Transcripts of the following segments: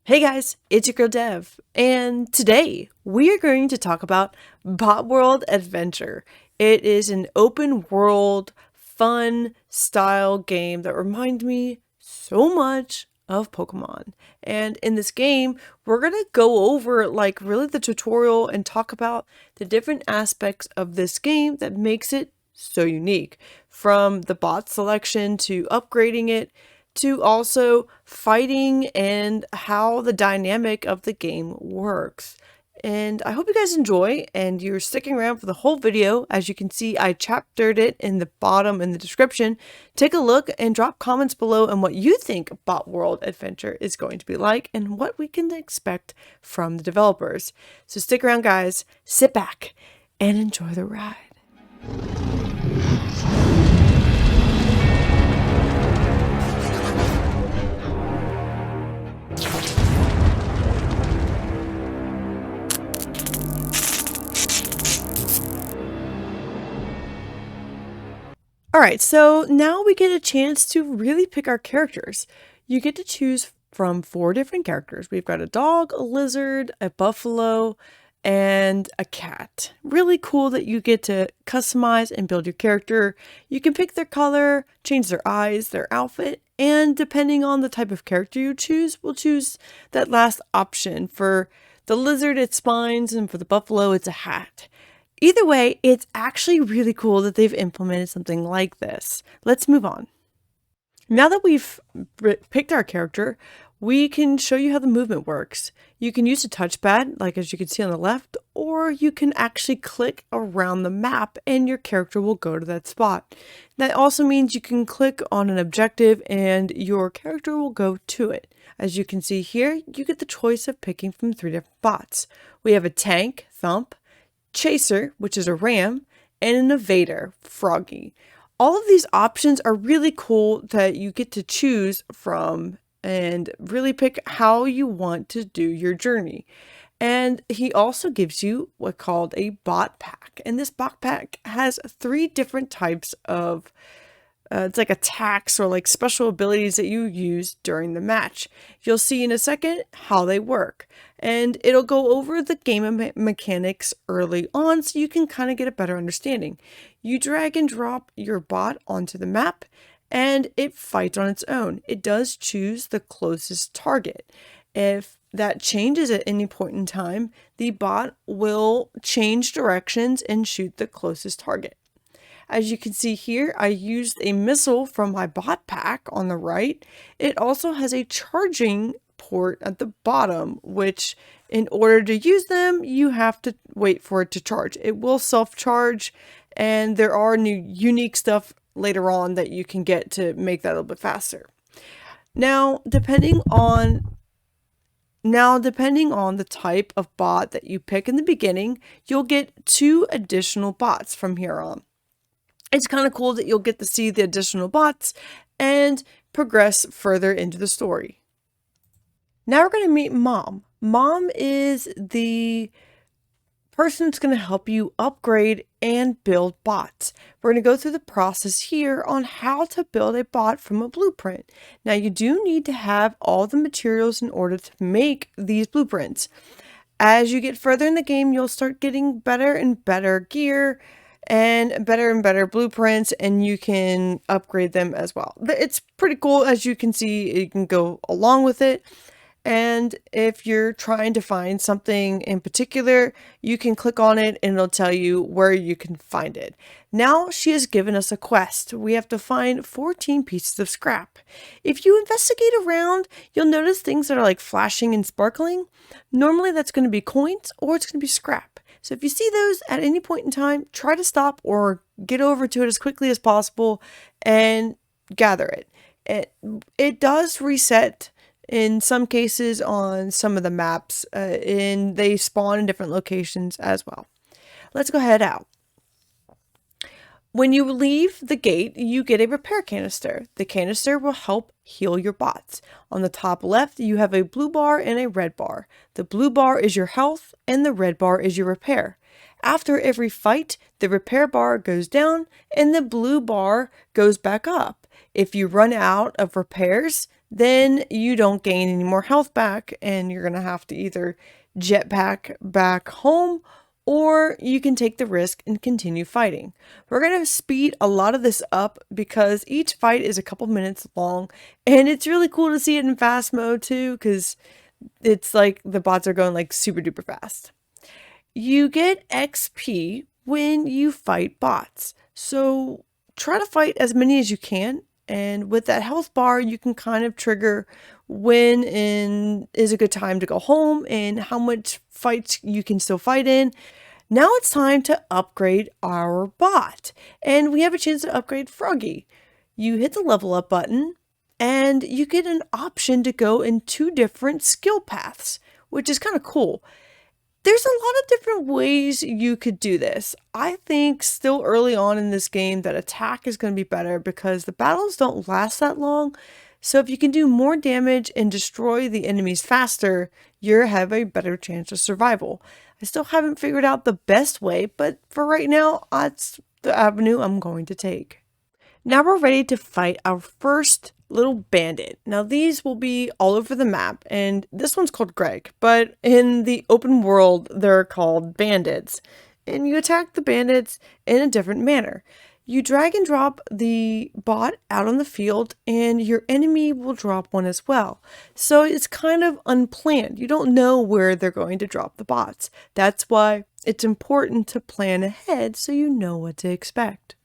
Hey guys, it's your girl Dev, and today we are going to talk about Botworld Adventure. It is an open world, fun style game that reminds me so much of Pokemon. And in this game, we're gonna go over really the tutorial and talk about the different aspects of this game that makes it so unique. From the bot selection to upgrading it to also fighting and how the dynamic of the game works. And I hope you guys enjoy and you're sticking around for the whole video. As you can see, I chaptered it in the bottom in the description. Take a look and drop comments below on what you think Bot World Adventure is going to be like and what we can expect from the developers. So stick around guys, sit back and enjoy the ride. Alright, so now we get a chance to really pick our characters. You get to choose from 4 different characters. We've got a dog, a lizard, a buffalo, and a cat. Really cool that you get to customize and build your character. You can pick their color, change their eyes, their outfit, and depending on the type of character you choose, we'll choose that last option. For the lizard, it's spines, and for the buffalo, it's a hat. Either way, it's actually really cool that they've implemented something like this. Let's move on. Now that we've picked our character, we can show you how the movement works. You can use a touchpad, like as you can see on the left, or you can actually click around the map and your character will go to that spot. That also means you can click on an objective and your character will go to it. As you can see here, you get the choice of picking from 3 different bots. We have a tank, Thump, Chaser, which is a ram, and an evader, Froggy. All of these options are really cool that you get to choose from and really pick how you want to do your journey. And he also gives you what's called a bot pack. And this bot pack has 3 different types of it's like attacks or like special abilities that you use during the match. You'll see in a second how they work. And it'll go over the game mechanics early on so you can kind of get a better understanding. You drag and drop your bot onto the map and it fights on its own. It does choose the closest target. If that changes at any point in time, the bot will change directions and shoot the closest target. As you can see here, I used a missile from my bot pack on the right. It also has a charging port at the bottom, which in order to use them, you have to wait for it to charge. It will self-charge, and there are new unique stuff later on that you can get to make that a little bit faster. Now, depending on the type of bot that you pick in the beginning, you'll get 2 additional bots from here on. It's kind of cool that you'll get to see the additional bots and progress further into the story. Now we're going to meet Mom. Mom is the person that's going to help you upgrade and build bots. We're going to go through the process here on how to build a bot from a blueprint. Now you do need to have all the materials in order to make these blueprints. As you get further in the game, you'll start getting better and better gear and better blueprints, and you can upgrade them as well. It's pretty cool. As you can see, you can go along with it. And if you're trying to find something in particular, you can click on it and it'll tell you where you can find it. Now she has given us a quest. We have to find 14 pieces of scrap. If you investigate around, you'll notice things that are like flashing and sparkling. Normally that's going to be coins or it's going to be scrap. So if you see those at any point in time, try to stop or get over to it as quickly as possible and gather it. It does reset in some cases on some of the maps, and they spawn in different locations as well. Let's go head out. When you leave the gate, you get a repair canister. The canister will help heal your bots. On the top left, you have a blue bar and a red bar. The blue bar is your health and the red bar is your repair. After every fight, the repair bar goes down and the blue bar goes back up. If you run out of repairs, then you don't gain any more health back, and you're going to have to either jetpack back home, or you can take the risk and continue fighting. We're going to speed a lot of this up because each fight is a couple minutes long, and it's really cool to see it in fast mode too, because it's like the bots are going like super duper fast. You get XP when you fight bots, so try to fight as many as you can. And with that health bar, you can kind of trigger when is a good time to go home and how much fights you can still fight in. Now it's time to upgrade our bot, and we have a chance to upgrade Froggy. You hit the level up button, and you get an option to go in 2 different skill paths, which is kind of cool. There's a lot of different ways you could do this. I think still early on in this game that attack is going to be better because the battles don't last that long. So if you can do more damage and destroy the enemies faster, you have a better chance of survival. I still haven't figured out the best way, but for right now, that's the avenue I'm going to take. Now we're ready to fight our first little bandit. Now these will be all over the map, and this one's called Greg, but in the open world they're called bandits. And you attack the bandits in a different manner. You drag and drop the bot out on the field, and your enemy will drop one as well. So it's kind of unplanned. You don't know where they're going to drop the bots. That's why it's important to plan ahead so you know what to expect.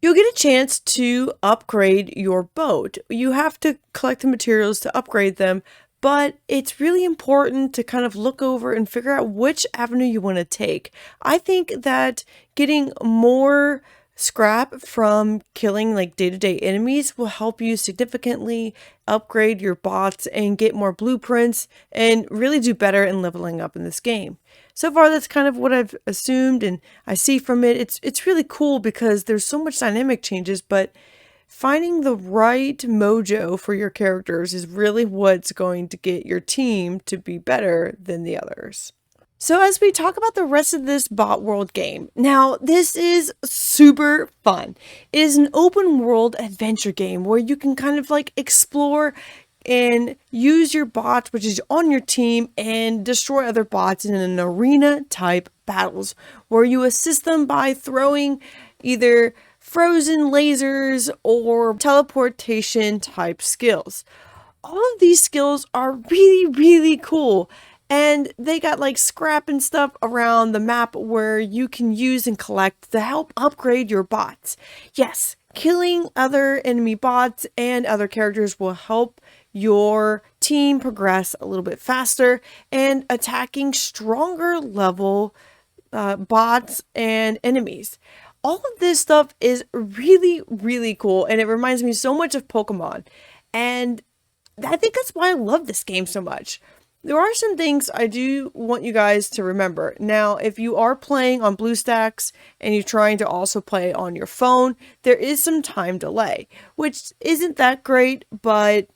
You'll get a chance to upgrade your boat. You have to collect the materials to upgrade them, but it's really important to kind of look over and figure out which avenue you want to take. I think that getting more scrap from killing like day-to-day enemies will help you significantly upgrade your bots and get more blueprints and really do better in leveling up in this game. So far, that's kind of what I've assumed and I see from it. It's really cool because there's so much dynamic changes, but finding the right mojo for your characters is really what's going to get your team to be better than the others. So as we talk about the rest of this Botworld game, now this is super fun. It is an open world adventure game where you can kind of like explore and use your bots, which is on your team, and destroy other bots in an arena type battles where you assist them by throwing either frozen lasers or teleportation type skills. All of these skills are really, really cool. And they got like scrap and stuff around the map where you can use and collect to help upgrade your bots. Yes, killing other enemy bots and other characters will help your team progress a little bit faster, and attacking stronger level bots and enemies. All of this stuff is really, really cool, and it reminds me so much of Pokemon. And I think that's why I love this game so much. There are some things I do want you guys to remember. Now, if you are playing on BlueStacks and you're trying to also play on your phone, there is some time delay, which isn't that great, but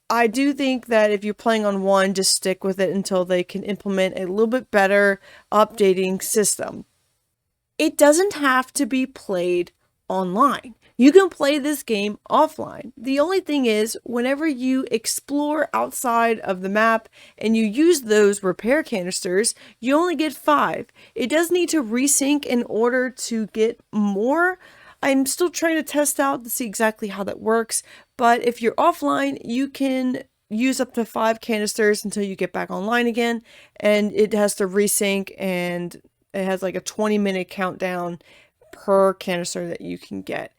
I do think that if you're playing on one, just stick with it until they can implement a little bit better updating system. It doesn't have to be played online. You can play this game offline. The only thing is, whenever you explore outside of the map and you use those repair canisters, you only get 5. It does need to resync in order to get more. I'm still trying to test out to see exactly how that works, but if you're offline, you can use up to 5 canisters until you get back online again, and it has to resync, and it has like a 20-minute countdown per canister that you can get.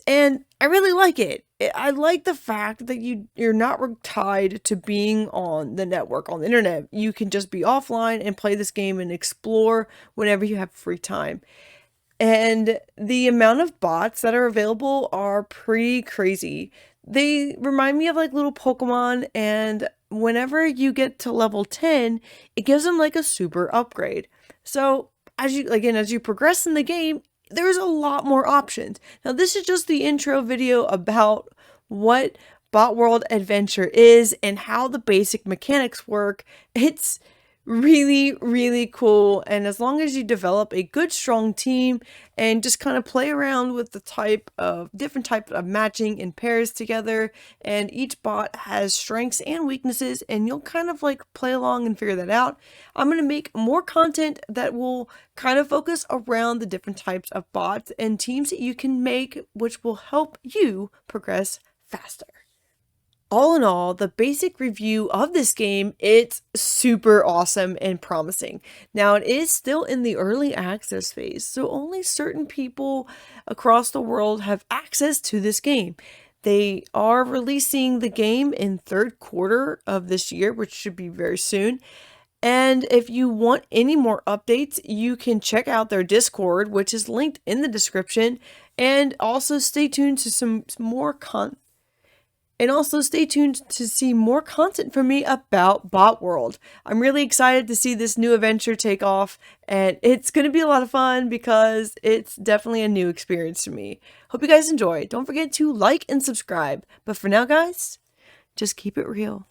And I really like it. I like the fact that you're not tied to being on the network, on the internet. You can just be offline and play this game and explore whenever you have free time. And the amount of bots that are available are pretty crazy. They remind me of like little Pokemon, and whenever you get to level 10, it gives them like a super upgrade. So as you progress in the game, there's a lot more options. Now, this is just the intro video about what Botworld Adventure is and how the basic mechanics work. It's Really, really cool. And as long as you develop a good, strong team and just kind of play around with the different types of matching in pairs together, and each bot has strengths and weaknesses, and you'll kind of like play along and figure that out. I'm going to make more content that will kind of focus around the different types of bots and teams that you can make, which will help you progress faster. All in all, the basic review of this game, it's super awesome and promising. Now, it is still in the early access phase, so only certain people across the world have access to this game. They are releasing the game in third quarter of this year, which should be very soon. And if you want any more updates, you can check out their Discord, which is linked in the description, and also stay tuned to some more content. And also stay tuned to see more content from me about Botworld. I'm really excited to see this new adventure take off, and it's going to be a lot of fun because it's definitely a new experience for me. Hope you guys enjoy. Don't forget to like and subscribe. But for now, guys, just keep it real.